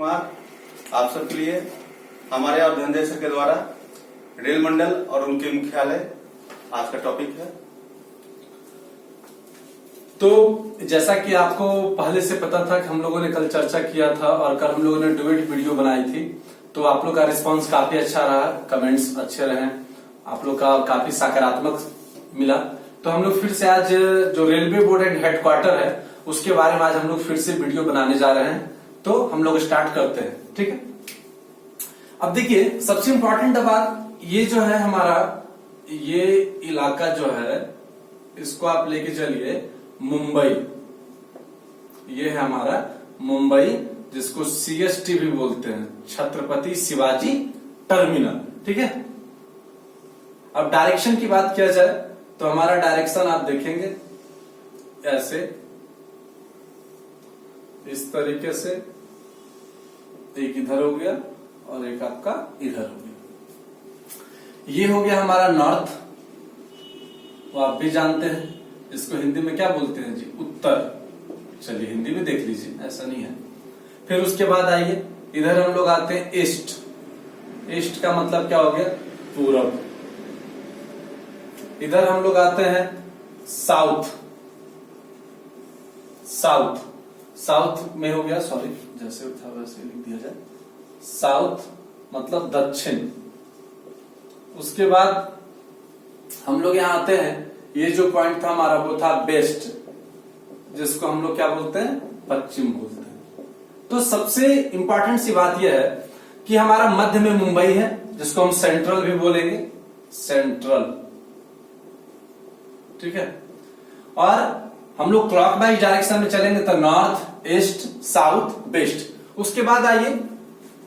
कुमार आप सबके लिए हमारे और धनजय सर के द्वारा रेल मंडल और उनके मुख्यालय आज का टॉपिक है। तो जैसा कि आपको पहले से पता था कि हम लोगों ने कल चर्चा किया था और कल हम लोगों ने डिबेट वीडियो बनाई थी, तो आप लोग का रिस्पांस काफी अच्छा रहा, कमेंट्स अच्छे रहे, आप लोग का काफी सकारात्मक मिला। तो हम लोग फिर से आज जो रेलवे बोर्ड एंड हेडक्वार्टर है उसके बारे में आज हम लोग फिर से वीडियो बनाने जा रहे हैं। तो हम लोग स्टार्ट करते हैं, ठीक है। अब देखिए सबसे इंपॉर्टेंट बात ये जो है हमारा ये इलाका जो है इसको आप लेके चलिए मुंबई। ये है हमारा मुंबई जिसको CST भी बोलते हैं, छत्रपति शिवाजी टर्मिनल, ठीक है। अब डायरेक्शन की बात किया जाए तो हमारा डायरेक्शन आप देखेंगे ऐसे, इस तरीके से, एक इधर हो गया और एक आपका इधर हो गया। ये हो गया हमारा नॉर्थ, वो आप भी जानते हैं, इसको हिंदी में क्या बोलते हैं जी, उत्तर। चलिए हिंदी में देख लीजिए, ऐसा नहीं है। फिर उसके बाद आइए इधर हम लोग आते हैं ईस्ट। ईस्ट का मतलब क्या हो गया, पूरब। इधर हम लोग आते हैं साउथ। साउथ साउथ में हो गया, सॉरी जैसे था वैसे लिख दिया जाए, साउथ मतलब दक्षिण। उसके बाद हम लोग यहां आते हैं, ये जो पॉइंट था हमारा वो था वेस्ट, जिसको हम लोग क्या बोलते हैं, पश्चिम बोलते हैं। तो सबसे इंपॉर्टेंट सी बात यह है कि हमारा मध्य में मुंबई है, जिसको हम सेंट्रल भी बोलेंगे, सेंट्रल, ठीक है। और हम लोग क्लॉकवाइज डायरेक्शन में चलेंगे तो नॉर्थ, ईस्ट, साउथ, वेस्ट। उसके बाद आइए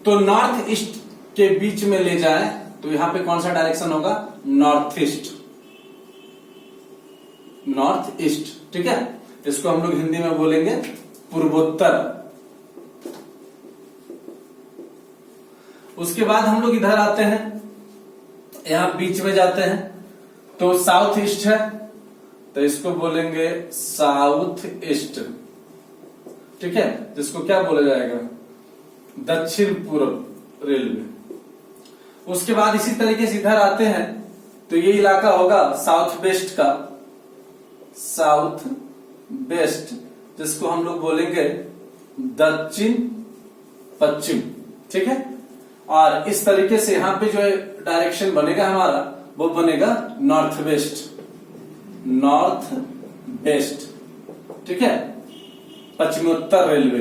तो नॉर्थ ईस्ट के बीच में ले जाएं तो यहां पे कौन सा डायरेक्शन होगा, नॉर्थ ईस्ट, नॉर्थ ईस्ट, ठीक है। इसको हम लोग हिंदी में बोलेंगे पूर्वोत्तर। उसके बाद हम लोग इधर आते हैं, यहां बीच में जाते हैं तो साउथ ईस्ट है तो इसको बोलेंगे साउथ ईस्ट, ठीक है, जिसको क्या बोला जाएगा, दक्षिण पूर्व रेलवे। उसके बाद इसी तरीके से इधर आते हैं तो ये इलाका होगा साउथ वेस्ट का, साउथ वेस्ट, जिसको हम लोग बोलेंगे दक्षिण पश्चिम, ठीक है। और इस तरीके से यहां पे जो डायरेक्शन बनेगा हमारा वो बनेगा नॉर्थ वेस्ट, नॉर्थ वेस्ट, ठीक है, पश्चिमोत्तर रेलवे।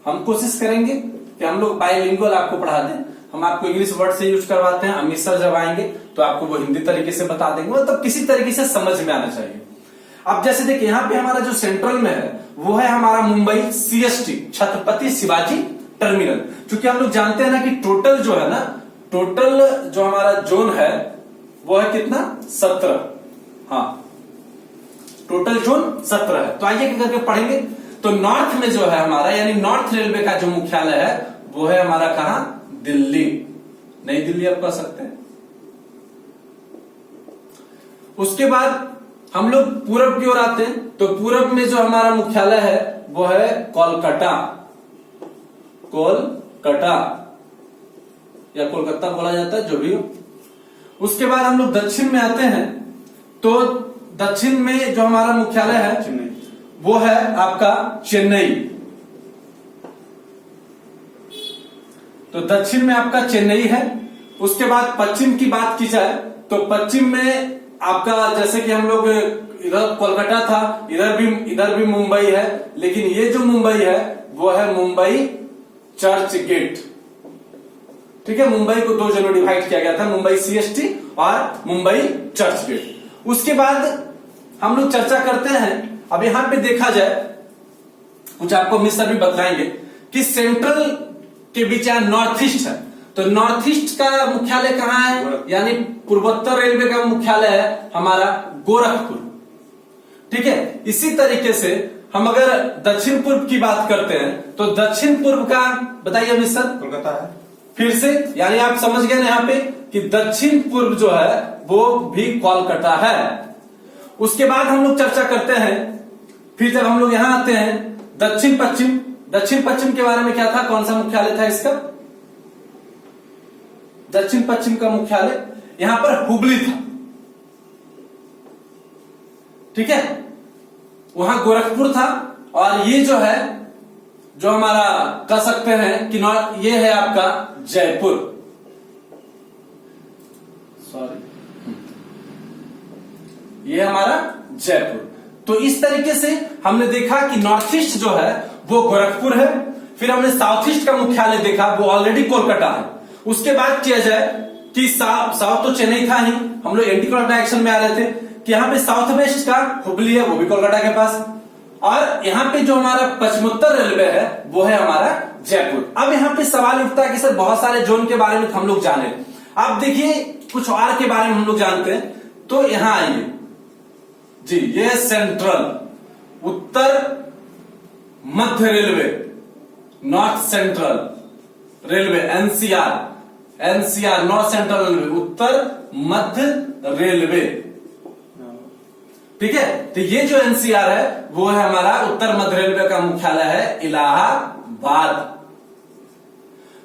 हम कोशिश करेंगे कि हम लोग बाइलिंगुअल आपको पढ़ा दें, हम आपको इंग्लिश वर्ड से यूज करवाते हैं, अमित सर जब आएंगे तो आपको वो हिंदी तरीके से बता देंगे, मतलब किसी तरीके से समझ में आना चाहिए। अब जैसे देखिए यहाँ पे हमारा जो सेंट्रल में है वो है हमारा मुंबई CST, छत्रपति शिवाजी टर्मिनल। क्योंकि हम लोग जानते हैं ना कि टोटल जो है ना, टोटल जो हमारा जोन है वो है कितना, 17, हाँ, टोटल जोन 17 है। तो आइए क्या करके पढ़ेंगे। तो नॉर्थ में जो है हमारा, यानी नॉर्थ रेलवे का जो मुख्यालय है वो है हमारा कहां, दिल्ली, नई दिल्ली आप कह सकते हैं। उसके बाद हम लोग पूरब की ओर आते हैं तो पूरब में जो हमारा मुख्यालय है वो है कोलकाता, कोलकाता या कोलकाता बोला जाता है, जो भी हो। उसके बाद हम लोग दक्षिण में आते हैं तो दक्षिण में जो हमारा मुख्यालय है वो है आपका चेन्नई। तो दक्षिण में आपका चेन्नई है। उसके बाद पश्चिम की बात की जाए तो पश्चिम में आपका, जैसे कि हम लोग इधर कोलकाता था, इधर भी मुंबई है, लेकिन ये जो मुंबई है वो है मुंबई चर्च गेट, ठीक है। मुंबई को दो जगह डिवाइड किया गया था, मुंबई CST और मुंबई चर्च गेट। उसके बाद हम लोग चर्चा करते हैं, अब यहां पे देखा जाए कुछ आपको मिस्टर भी बतलाएंगे कि सेंट्रल के बीच यहां नॉर्थ ईस्ट है, तो नॉर्थ ईस्ट का मुख्यालय कहां है, यानी पूर्वोत्तर रेलवे का मुख्यालय है हमारा गोरखपुर, ठीक है। इसी तरीके से हम अगर दक्षिण पूर्व की बात करते हैं तो दक्षिण पूर्व का बताइए मिस्टर, कोलकाता है। फिर से, यानी आप समझ गए ना यहाँ पे कि दक्षिण पूर्व जो है वो भी कोलकाता है। उसके बाद हम लोग चर्चा करते हैं, फिर जब हम लोग यहां आते हैं दक्षिण पश्चिम, दक्षिण पश्चिम के बारे में क्या था, कौन सा मुख्यालय था इसका? दक्षिण पश्चिम का मुख्यालय यहां पर हुबली था, ठीक है। वहां गोरखपुर था, और ये जो है, जो हमारा कह सकते हैं कि ये है आपका जयपुर, सॉरी, ये हमारा जयपुर। तो इस तरीके से हमने देखा कि नॉर्थ ईस्ट जो है वो गोरखपुर है, फिर हमने साउथ ईस्ट का मुख्यालय देखा, वो ऑलरेडी कोलकाता है। उसके बाद किया जाए कि साउथ तो चेन्नई था ही, हम लोग एंटी क्लॉक डायरेक्शन में आ रहे थे कि यहाँ पे साउथ वेस्ट का हुबली है, वो भी कोलकाता के पास, और यहाँ पे जो हमारा पश्चिमोत्तर रेलवे है वो है हमारा जयपुर। अब यहाँ पे सवाल उठता है कि सर बहुत सारे जोन के बारे में हम लोग जाने, अब देखिए कुछ और के बारे में हम लोग जानते हैं। तो यहां आइए जी, ये सेंट्रल, उत्तर मध्य railway, north central railway, NCR north central railway, उत्तर मध्य रेलवे, ठीक है। तो ये जो एनसीआर है वो है हमारा उत्तर मध्य रेलवे का मुख्यालय है इलाहाबाद।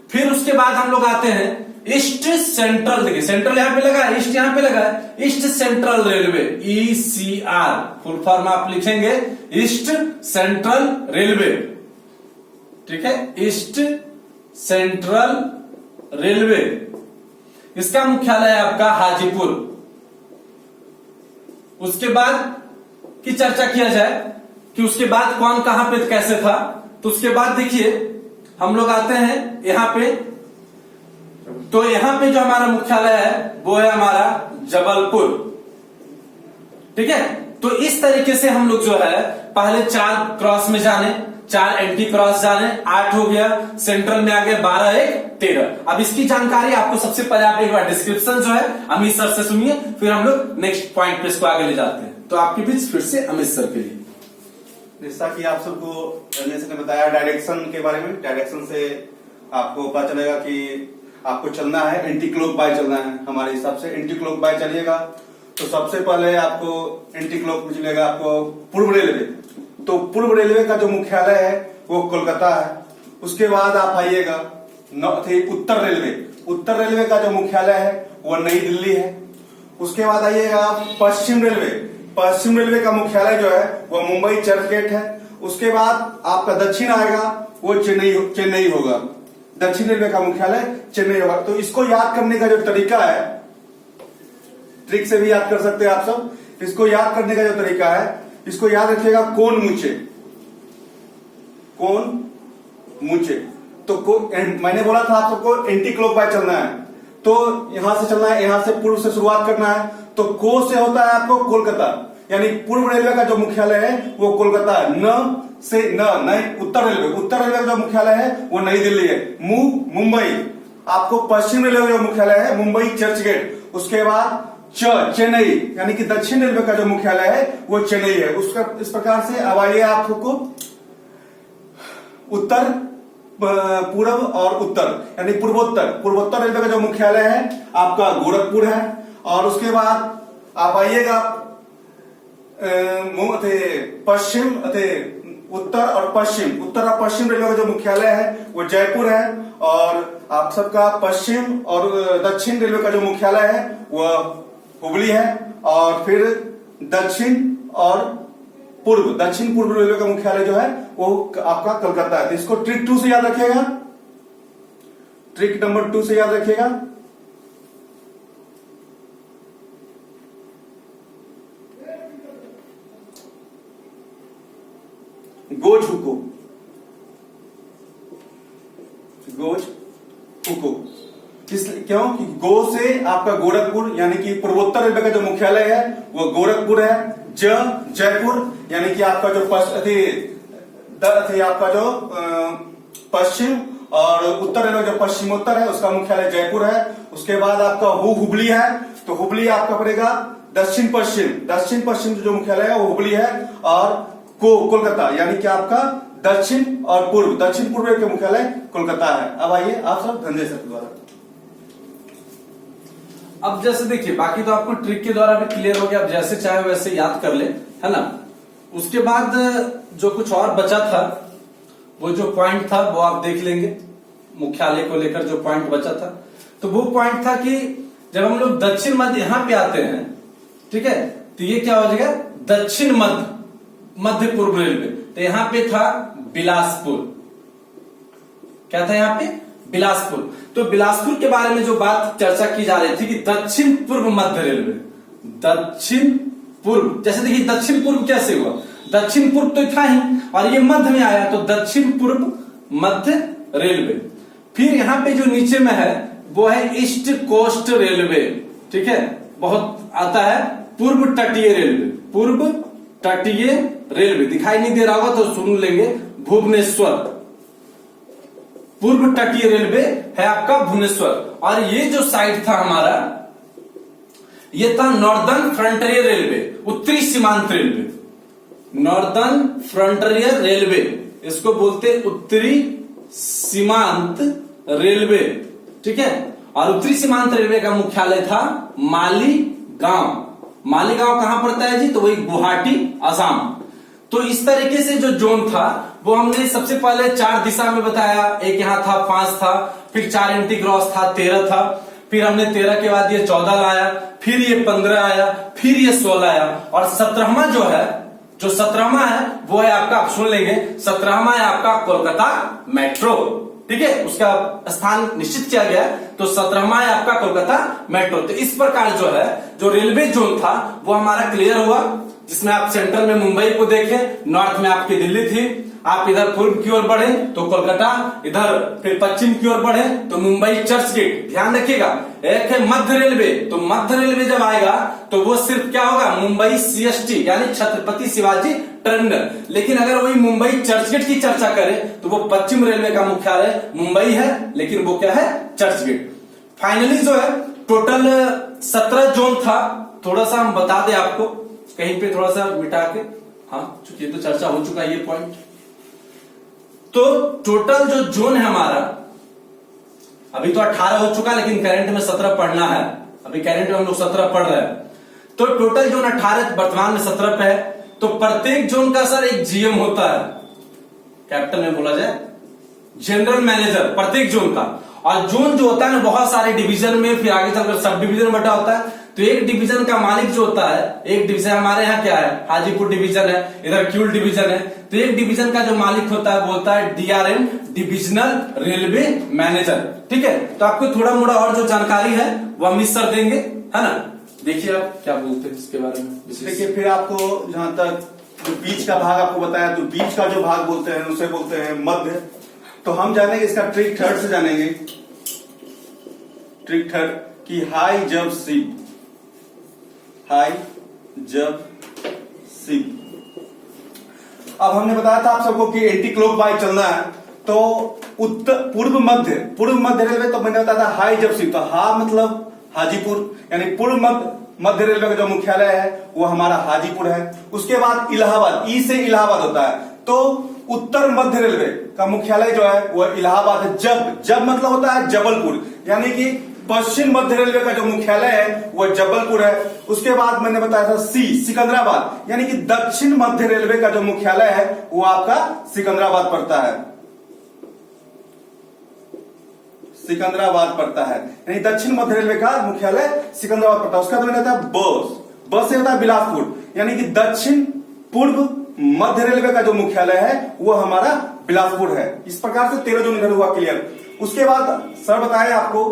फिर उसके बाद हम लोग आते हैं ईस्ट सेंट्रल, देखिए सेंट्रल यहां पे लगा है, ईस्ट यहां पे लगा है, east central railway, ECR, full form आप लिखेंगे ईस्ट सेंट्रल रेलवे, ठीक है, ईस्ट सेंट्रल रेलवे। इसका मुख्यालय है आपका हाजीपुर। उसके बाद की चर्चा किया जाए कि उसके बाद कौन कहां पे कैसे था, तो उसके बाद देखिए हम लोग आते हैं यहां पे, तो यहां पे जो हमारा मुख्यालय है वो है हमारा जबलपुर, ठीक है। तो इस तरीके से हम लोग जो है पहले 4 क्रॉस में जाने, 4 एंटी क्रॉस जाने, 8 हो गया, सेंट्रल में आ गया 12, 1, 13। अब इसकी जानकारी आपको सबसे पहले आप एक बार डिस्क्रिप्शन जो है अमित सर से सुनिए, फिर हम लोग नेक्स्ट पॉइंट पे इसको आगे ले जाते हैं। तो आपके बीच फिर से अमित सर के लिए, जैसा कि आप सबको रंजन सर ने बताया डायरेक्शन के बारे में, डायरेक्शन से आपको पता चलेगा कि आपको चलना है एंटी क्लॉक बाय चलना है। हमारे हिसाब से एंटी क्लॉक बाय चलिएगा तो सबसे पहले आपको एंटी क्लॉक चलेगा आपको पूर्व रेलवे। तो पूर्व रेलवे का जो मुख्यालय है वो कोलकाता है। उसके बाद आप आइएगा उत्तर रेलवे, उत्तर रेलवे का जो मुख्यालय है वो नई दिल्ली है। उसके बाद आइएगा पश्चिम रेलवे, पश्चिम रेलवे का मुख्यालय जो है वो मुंबई चर्च गेट है। उसके बाद आपका दक्षिण आएगा वो चेन्नई होगा, दक्षिण रेलवे का मुख्यालय चेन्नई होगा। तो इसको याद करने का जो तरीका है, ट्रिक से भी याद कर सकते हैं आप सब। इसको याद करने का जो तरीका है, इसको याद रखिएगा कोन मुचे, कोन मुचे। तो मैंने बोला था आप सबको एंटी क्लॉक बाय चलना है, तो यहां से चलना है, यहां से पूर्व से शुरुआत करना है। तो को से होता है आपको कोलकाता, यानी पूर्व रेलवे का जो मुख्यालय है वो कोलकाता है। न से न उत्तर रेलवे, उत्तर रेलवे का जो मुख्यालय है वो नई दिल्ली है। मुंबई, आपको पश्चिम रेलवे का जो मुख्यालय है मुंबई चर्च गेट। उसके बाद चेन्नई, यानी कि दक्षिण रेलवे का जो मुख्यालय है वो चेन्नई है। उसका इस प्रकार से अब आइए आपको उत्तर, पूर्व और उत्तर, यानी पूर्वोत्तर रेलवे का जो मुख्यालय है आपका गोरखपुर है। और उसके बाद आप आइएगा पश्चिम, उत्तर और पश्चिम रेलवे का जो मुख्यालय है वो जयपुर है। और आप सबका पश्चिम और दक्षिण रेलवे का जो मुख्यालय है वो हुबली है। और फिर दक्षिण पूर्व रेलवे का मुख्यालय जो है वो आपका कलकत्ता है। तो इसको ट्रिक 2 से याद रखिएगा, ट्रिक नंबर 2 से याद रखिएगा। गोज हुको, क्यों कि गो से आपका गोरखपुर, यानी कि पूर्वोत्तर रेलवे का जो मुख्यालय है वो गोरखपुर है। जयपुर, यानी कि आपका जो आपका जो पश्चिम और उत्तर रेलवे जो पश्चिमोत्तर है उसका मुख्यालय जयपुर है। उसके बाद आपका हुबली है, तो हुबली आपका पड़ेगा दक्षिण पश्चिम जो मुख्यालय है वो हुबली है। और कोलकाता, यानी कि आपका दक्षिण पूर्व के मुख्यालय कोलकाता है। अब आइए आप सब धंधे से द्वारा, अब जैसे देखिए बाकी तो आपको ट्रिक के द्वारा भी क्लियर हो गया, अब जैसे चाहे वैसे याद कर ले, है ना। उसके बाद जो कुछ और बचा था वो जो पॉइंट था वो आप देख लेंगे, मुख्यालय को लेकर जो पॉइंट बचा था। तो वो पॉइंट था कि जब हम लोग दक्षिण मध्य यहां पे आते हैं, ठीक है, तो ये क्या हो जाएगा, दक्षिण मध्य पूर्व रेलवे। तो यहां पे था बिलासपुर, क्या था यहाँ पे, बिलासपुर। तो बिलासपुर के बारे में जो बात चर्चा की जा रही थी कि दक्षिण पूर्व मध्य रेलवे, दक्षिण पूर्व, जैसे देखिए दक्षिण पूर्व कैसे हुआ, दक्षिण पूर्व तो था ही और ये मध्य में आया, तो दक्षिण पूर्व मध्य रेलवे। फिर यहाँ पे जो नीचे में है वो है ईस्ट कोस्ट रेलवे, ठीक है, बहुत आता है पूर्व तटीय रेलवे, पूर्व तटीय रेलवे, दिखाई नहीं दे रहा होगा तो सुन लेंगे, भुवनेश्वर, पूर्व तटीय रेलवे है आपका भुवनेश्वर। और ये जो साइड था हमारा, ये था नॉर्दर्न फ्रंटियर रेलवे, उत्तरी सीमांत रेलवे, नॉर्दर्न फ्रंटियर रेलवे, इसको बोलते उत्तरी सीमांत रेलवे, ठीक है। और उत्तरी सीमांत रेलवे का मुख्यालय था मालीगांव। मालीगांव कहां पड़ता है जी, तो वही गुवाहाटी, असम। तो इस तरीके से जो जोन था वो हमने सबसे पहले 4 दिशा में बताया, एक यहां था 5 था, फिर 4 एंटी क्रॉस था, 13 था, फिर हमने 13 के बाद ये 14 लाया, फिर ये 15 आया, फिर ये 16 आया, और 17वां जो है, जो 17वां है वो है आपका, आप सुन लेंगे, 17वां है आपका कोलकाता मेट्रो, ठीक है, उसका स्थान निश्चित किया गया, तो 17वां है आपका कोलकाता मेट्रो। तो इस प्रकार जो है, जो रेलवे जोन था वो हमारा क्लियर हुआ, जिसमें आप सेंट्रल में मुंबई को देखें, नॉर्थ में आपकी दिल्ली थी, आप इधर पूर्व की ओर बढ़े तो कोलकाता, इधर फिर पश्चिम की ओर बढ़े तो मुंबई चर्च गेट। ध्यान रखिएगा, एक है मध्य रेलवे, तो मध्य रेलवे जब आएगा तो वो सिर्फ क्या होगा, मुंबई सीएसटी यानी छत्रपति शिवाजी टर्मिनल। लेकिन अगर वही मुंबई चर्च गेट की चर्चा करें तो वो पश्चिम रेलवे का मुख्यालय मुंबई है, लेकिन वो क्या है, चर्च गेट। फाइनली जो है टोटल 17 जोन था, थोड़ा सा हम बता दें आपको, कहीं पे थोड़ा सा मिटा के, हाँ चूंकि तो चर्चा हो चुका है ये पॉइंट। तो टोटल जो जोन है हमारा, अभी तो 18 हो चुका, लेकिन करंट में 17 पढ़ना है, अभी करंट में हम लोग 17 पढ़ रहे हैं। तो टोटल जोन 18, वर्तमान में 17 पे है। तो प्रत्येक जोन का सर एक जीएम होता है, कैपिटल में बोला जाए जनरल मैनेजर, प्रत्येक जोन का। और जोन जो होता है ना, बहुत सारे डिवीजन में फिर आगे चलकर सब डिवीजन बटा होता है। तो एक डिवीजन का मालिक जो होता है, एक डिवीजन हमारे यहाँ क्या है, हाजीपुर डिवीजन है, इधर क्यूल डिवीजन है, तो एक डिवीजन का जो मालिक होता है वो होता है डीआरएम, डिविजनल रेलवे मैनेजर, ठीक है। तो आपको थोड़ा मोड़ा और जो जानकारी है वो अमित सर देंगे, है ना। देखिए आप क्या बोलते हैं इसके बारे में। देखिए, फिर आपको जहां तक जो बीच का भाग आपको बताया, तो बीच का जो भाग बोलते हैं उसे बोलते हैं मध्य। तो हम जानेंगे इसका ट्रिक थर्ड से, जानेंगे ट्रिक थर्ड की हाई जब शिप, हाई जब शिप। अब हमने बताया था आप सबको कि एंटी क्लॉकवाइज चलना है, तो उत्तर पूर्व मध्य रेलवे, तो मैंने बताया था हाई जब शिप, तो हा मतलब हाजीपुर, यानी पूर्व मध्य रेलवे का जो मुख्यालय है वो हमारा हाजीपुर है। उसके बाद इलाहाबाद, ई से इलाहाबाद होता है, तो उत्तर मध्य रेलवे का मुख्यालय जो है वो इलाहाबाद है। जब मतलब होता है जबलपुर, यानी कि पश्चिम मध्य रेलवे का जो मुख्यालय है वो जबलपुर है। उसके बाद मैंने बताया था सिकंदराबाद, यानी कि दक्षिण मध्य रेलवे का जो मुख्यालय है वो आपका सिकंदराबाद पड़ता है, सिकंदराबाद पड़ता है, यानी दक्षिण मध्य रेलवे का मुख्यालय सिकंदराबाद पड़ता है। उसका तो मैंने बताया बस से होता है बिलासपुर, यानी कि दक्षिण पूर्व मध्य रेलवे का जो मुख्यालय है वो हमारा बिलासपुर है। इस प्रकार से 13 जोन इधर हुआ क्लियर। उसके बाद सर बताया आपको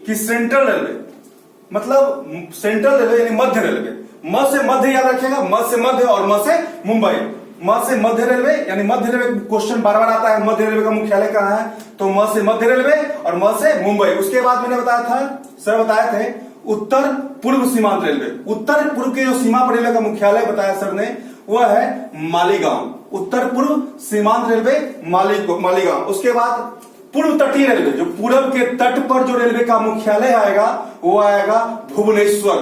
कि सेंट्रल रेलवे मतलब सेंट्रल रेलवे यानी मध्य रेलवे, म से मध्य याद रखिएगा, म से मध्य और म से मुंबई। म से मध्य रेलवे यानी मध्य रेलवे, क्वेश्चन बार बार आता है मध्य रेलवे का मुख्यालय कहाँ है, तो म से मध्य रेलवे और म से मुंबई। उसके बाद मैंने बताया था, सर बताए थे उत्तर पूर्व सीमांत रेलवे, उत्तर पूर्व के जो सीमा पर रेलवे का मुख्यालय बताया सर ने वह है मालीगांव, उत्तर पूर्व सीमांत रेलवे मालीगांव। उसके बाद पूर्व तटीय रेलवे, जो पूरब के तट पर जो रेलवे का मुख्यालय आएगा वो आएगा भुवनेश्वर।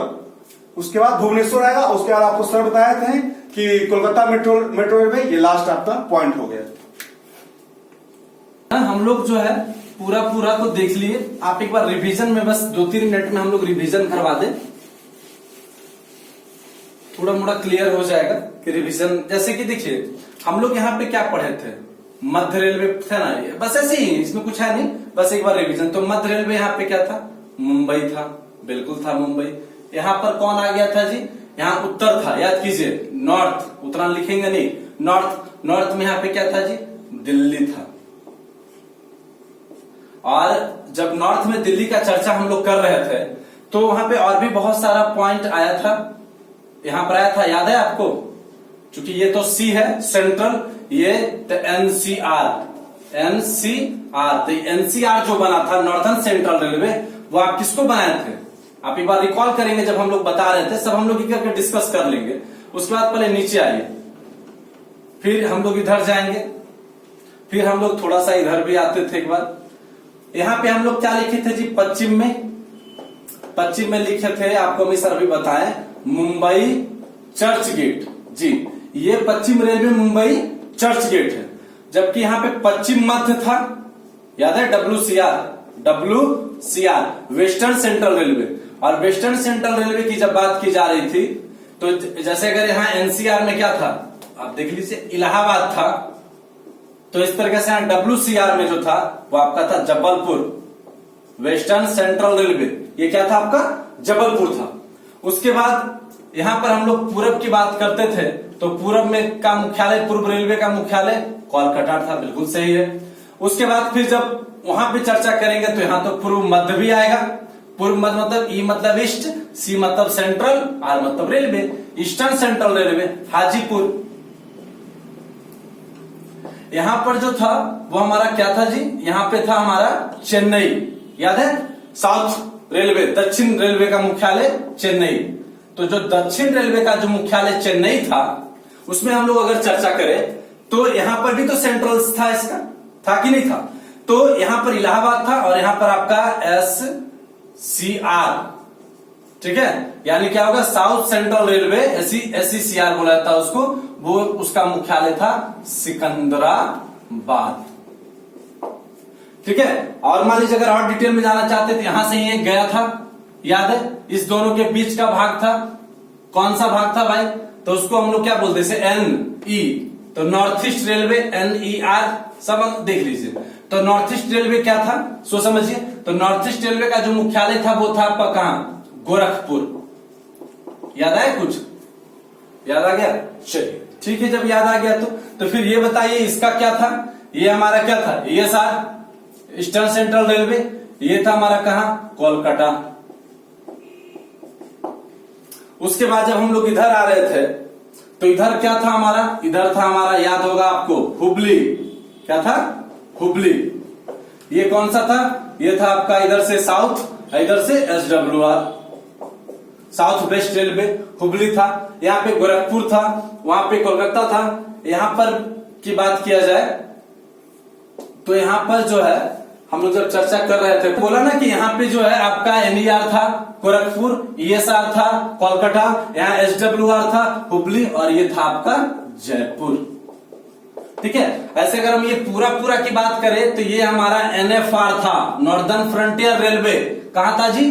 उसके बाद भुवनेश्वर आएगा। उसके बाद आपको सर बताए थे कि कोलकाता मेट्रो रेलवे, ये लास्ट आपका पॉइंट हो गया। हम लोग जो है पूरा को देख लिए, आप एक बार रिवीजन में बस 2-3 मिनट में हम लोग रिवीजन करवा दें, थोड़ा मोड़ा क्लियर हो जाएगा कि रिवीजन। जैसे कि देखिए हम लोग यहाँ पे क्या पढ़े थे, मध्य रेलवे था ना, बस ऐसे ही, इसमें कुछ है नहीं, बस एक बार रिवीजन। तो मध्य रेलवे यहाँ पे क्या था, मुंबई था, बिल्कुल था मुंबई। यहाँ पर कौन आ गया था जी, यहाँ उत्तर था, याद कीजिए, नॉर्थ, उत्तरायण लिखेंगे नहीं, नॉर्थ में यहाँ पे क्या था जी, दिल्ली था। और जब नॉर्थ में दिल्ली का चर्चा हम लोग कर रहे थे तो वहां पे और भी बहुत सारा पॉइंट आया था, यहां पर आया था, याद है आपको, क्योंकि ये तो सी है सेंट्रल, ये तो एनसीआर, तो एनसीआर जो बना था नॉर्थन सेंट्रल रेलवे, वो आप किसको बनाए थे, आप एक बार रिकॉल करेंगे, जब हम लोग बता रहे थे, सब हम लोग करके डिस्कस कर लेंगे। उसके बाद पहले नीचे आइए, फिर हम लोग इधर जाएंगे, फिर हम लोग थोड़ा सा इधर भी आते थे एक बार। यहां पे हम लोग क्या लिखे थे जी, पश्चिम में लिखे थे, आपको मैं सर अभी बताएं, मुंबई चर्च गेट जी, ये पश्चिम रेलवे मुंबई चर्च गेट है। जबकि यहाँ पे पश्चिम मध्य था, याद है, WCR वेस्टर्न सेंट्रल रेलवे। और वेस्टर्न सेंट्रल रेलवे की जब बात की जा रही थी, तो जैसे अगर यहाँ एनसीआर में क्या था, आप देख लीजिए, इलाहाबाद था, तो इस तरीके से यहाँ WCR में जो था वो आपका था जबलपुर, वेस्टर्न सेंट्रल रेलवे, ये क्या था आपका, जबलपुर था। उसके बाद यहां पर हम लोग पूरब की बात करते थे, तो पूरब में का मुख्यालय, पूर्व रेलवे का मुख्यालय कोलकाता था, बिल्कुल सही है। उसके बाद फिर जब वहां पे चर्चा करेंगे तो यहां तो पूर्व मध्य भी आएगा, पूर्व मध्य मतलब ई मतलब ईस्ट, सी मतलब सेंट्रल, आर मतलब railway, eastern central railway Hajipur. यहां पर जो था वो हमारा क्या था जी, यहां पे था हमारा चेन्नई, याद है, साउथ रेलवे, दक्षिण रेलवे का मुख्यालय चेन्नई। तो जो दक्षिण रेलवे का जो मुख्यालय चेन्नई था, उसमें हम लोग अगर चर्चा करें तो यहां पर भी तो सेंट्रल था, इसका था कि नहीं था, तो यहां पर इलाहाबाद था, और यहां पर आपका SCR, ठीक है, यानी क्या होगा, साउथ सेंट्रल रेलवे, SCR बोला जाता है उसको, वो उसका मुख्यालय था सिकंदराबाद, ठीक है। और मान लीजिए अगर और डिटेल में जाना चाहते तो यहां से ही गया था, याद है, इस दोनों के बीच का भाग था, कौन सा भाग था भाई, तो उसको हम लोग क्या बोलते हैं, NE, तो नॉर्थ ईस्ट रेलवे, NER, सब देख लीजिए। तो नॉर्थ ईस्ट रेलवे क्या था, सो समझिए, तो नॉर्थ ईस्ट रेलवे का जो मुख्यालय था वो था आपका कहां, गोरखपुर। याद आया, कुछ याद आ गया, चलिए ठीक है। जब याद आ गया तो फिर ये बताइए इसका क्या था, ये हमारा क्या था, ESR ईस्टर्न सेंट्रल रेलवे, ये था हमारा कहां, कोलकाता। उसके बाद जब हम लोग इधर आ रहे थे तो इधर क्या था हमारा, इधर था हमारा, याद होगा आपको, हुबली, क्या था, हुबली। ये कौन सा था, ये था आपका इधर से साउथ, इधर से SWR, south west railway, Hubli था। यहाँ पे गोरखपुर था, वहां पे कोलकाता था। यहां पर की बात किया जाए तो यहां पर जो है हम लोग जब चर्चा कर रहे थे, बोला ना कि यहाँ पे जो है आपका NER था गोरखपुर, ESR था कोलकाता, यहाँ SWR था हुबली, और ये था आपका जयपुर, ठीक है। ऐसे अगर हम ये पूरा की बात करें तो ये हमारा NFR था, नॉर्दर्न फ्रंटियर रेलवे, कहां था जी,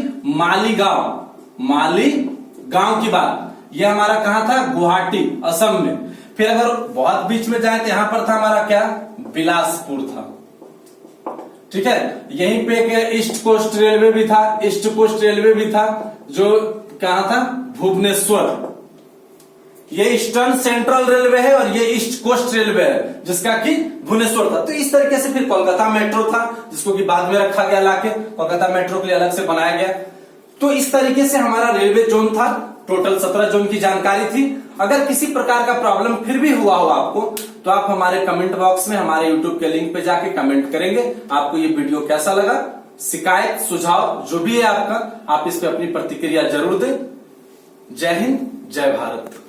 मालीगांव की बात, ये हमारा कहां था, गुवाहाटी, असम में। फिर अगर बहुत बीच में जाए तो यहां पर था हमारा क्या, बिलासपुर था, ठीक है। यहीं पे एक ईस्ट कोस्ट रेलवे भी था, ईस्ट कोस्ट रेलवे भी था, जो कहां था, भुवनेश्वर। ये ईस्टर्न सेंट्रल रेलवे है और ये ईस्ट कोस्ट रेलवे है, जिसका कि भुवनेश्वर था। तो इस तरीके से फिर कोलकाता मेट्रो था, जिसको कि बाद में रखा गया लाके, कोलकाता मेट्रो के लिए अलग से बनाया गया। तो इस तरीके से हमारा रेलवे जोन था, टोटल 17 जोन की जानकारी थी। अगर किसी प्रकार का प्रॉब्लम फिर भी हुआ हो आपको, तो आप हमारे कमेंट बॉक्स में हमारे यूट्यूब के लिंक पे जाके कमेंट करेंगे। आपको ये वीडियो कैसा लगा, शिकायत सुझाव जो भी है आपका, आप इस पे अपनी प्रतिक्रिया जरूर दें। जय हिंद, जय भारत।